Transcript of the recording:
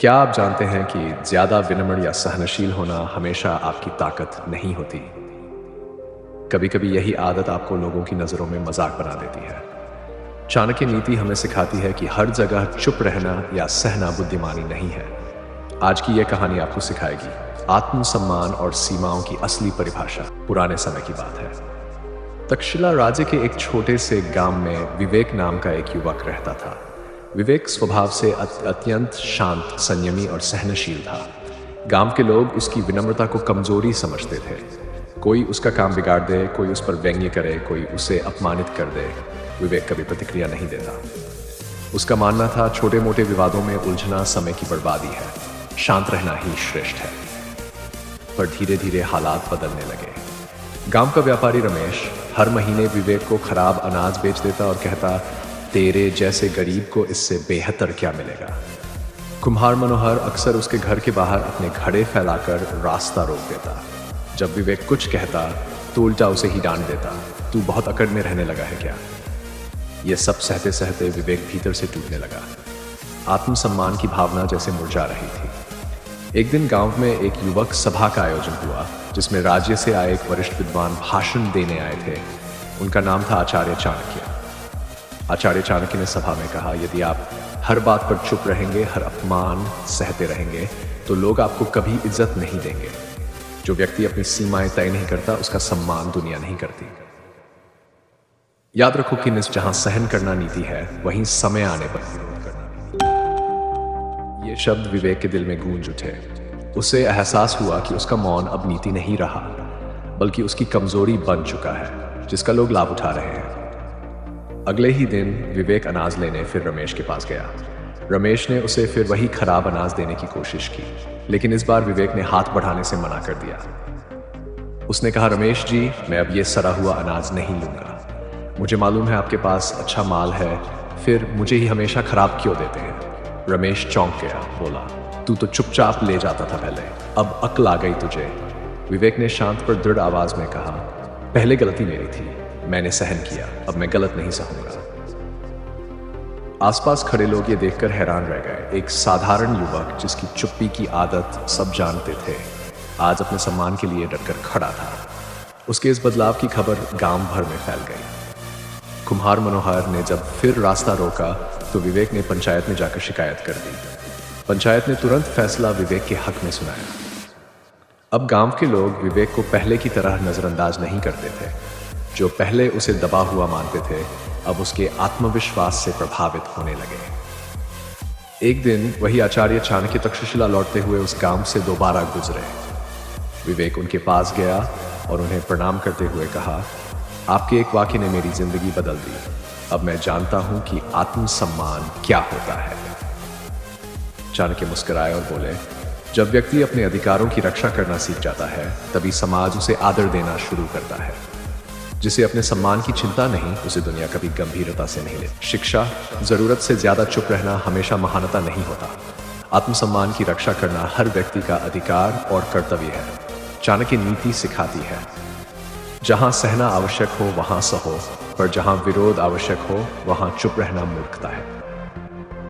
क्या आप जानते हैं कि ज्यादा विनम्र या सहनशील होना हमेशा आपकी ताकत नहीं होती? कभी कभी यही आदत आपको लोगों की नजरों में मजाक बना देती है। चाणक्य नीति हमें सिखाती है कि हर जगह चुप रहना या सहना बुद्धिमानी नहीं है। आज की यह कहानी आपको सिखाएगी आत्मसम्मान और सीमाओं की असली परिभाषा। पुराने समय की बात है। तक्षशिला राज्य के एक छोटे से गांव में विवेक नाम का एक युवक रहता था। विवेक स्वभाव से अत्यंत शांत, संयमी और सहनशील था। गांव के लोग उसकी विनम्रता को कमजोरी समझते थे। कोई उसका काम बिगाड़ दे, कोई उस पर व्यंग्य करे, कोई उसे अपमानित कर दे, विवेक कभी प्रतिक्रिया नहीं देता। उसका मानना था छोटे मोटे विवादों में उलझना समय की बर्बादी है, शांत रहना ही श्रेष्ठ है। पर धीरे धीरे हालात बदलने लगे। गांव का व्यापारी रमेश हर महीने विवेक को खराब अनाज बेच देता और कहता, तेरे जैसे गरीब को इससे बेहतर क्या मिलेगा। कुम्हार मनोहर अक्सर उसके घर के बाहर अपने घड़े फैलाकर रास्ता रोक देता। जब विवेक कुछ कहता तो उल्टा उसे ही डांट देता, तू बहुत अकड़ में रहने लगा है क्या। यह सब सहते सहते विवेक भीतर से टूटने लगा। आत्मसम्मान की भावना जैसे मुरझा रही थी। एक दिन गांव में एक युवक सभा का आयोजन हुआ, जिसमें राज्य से आए एक वरिष्ठ विद्वान भाषण देने आए थे। उनका नाम था आचार्य चाणक्य। आचार्य चाणक्य ने सभा में कहा, यदि आप हर बात पर चुप रहेंगे, हर अपमान सहते रहेंगे, तो लोग आपको कभी इज्जत नहीं देंगे। जो व्यक्ति अपनी सीमाएं तय नहीं करता, उसका सम्मान दुनिया नहीं करती। याद रखो कि जहां सहन करना नीति है, वहीं समय आने पर विरोध करना नीति। ये शब्द विवेक के दिल में गूंज उठे। उसे एहसास हुआ कि उसका मौन अब नीति नहीं रहा, बल्कि उसकी कमजोरी बन चुका है, जिसका लोग लाभ उठा रहे हैं। अगले ही दिन विवेक अनाज लेने फिर रमेश के पास गया। रमेश ने उसे फिर वही खराब अनाज देने की कोशिश की, लेकिन इस बार विवेक ने हाथ बढ़ाने से मना कर दिया। उसने कहा, रमेश जी, मैं अब ये सड़ा हुआ अनाज नहीं लूंगा। मुझे मालूम है आपके पास अच्छा माल है, फिर मुझे ही हमेशा खराब क्यों देते हैं। रमेश चौंक गया, बोला, तू तो चुपचाप ले जाता था पहले, अब अक्ल आ गई तुझे। विवेक ने शांत पर दृढ़ आवाज में कहा, पहले गलती मेरी थी, मैंने सहन किया, अब मैं गलत नहीं सहूंगा। आसपास खड़े लोग ये देखकर हैरान रह गए। एक साधारण युवक जिसकी चुप्पी की आदत सब जानते थे, आज अपने सम्मान के लिए डटकर खड़ा था। उसके इस बदलाव की खबर गांव भर में फैल गई। कुम्हार मनोहर ने जब फिर रास्ता रोका तो विवेक ने पंचायत में जाकर शिकायत कर दी। पंचायत ने तुरंत फैसला विवेक के हक में सुनाया। अब गांव के लोग विवेक को पहले की तरह नजरअंदाज नहीं करते थे। जो पहले उसे दबा हुआ मानते थे, अब उसके आत्मविश्वास से प्रभावित होने लगे। एक दिन वही आचार्य चाणक्य तक्षशिला लौटते हुए उस गांव से दोबारा गुजरे। विवेक उनके पास गया और उन्हें प्रणाम करते हुए कहा, आपके एक वाक्य ने मेरी जिंदगी बदल दी। अब मैं जानता हूं कि आत्मसम्मान क्या होता है। चाणक्य मुस्कुराए और बोले, जब व्यक्ति अपने अधिकारों की रक्षा करना सीख जाता है, तभी समाज उसे आदर देना शुरू करता है। जिसे अपने सम्मान की चिंता नहीं, उसे दुनिया कभी गंभीरता से नहीं लेती। शिक्षा, जरूरत से ज्यादा चुप रहना हमेशा महानता नहीं होता। आत्मसम्मान की रक्षा करना हर व्यक्ति का अधिकार और कर्तव्य है। चाणक्य नीति सिखाती है, जहां सहना आवश्यक हो वहां सहो, पर जहां विरोध आवश्यक हो वहां चुप रहना मूर्खता है।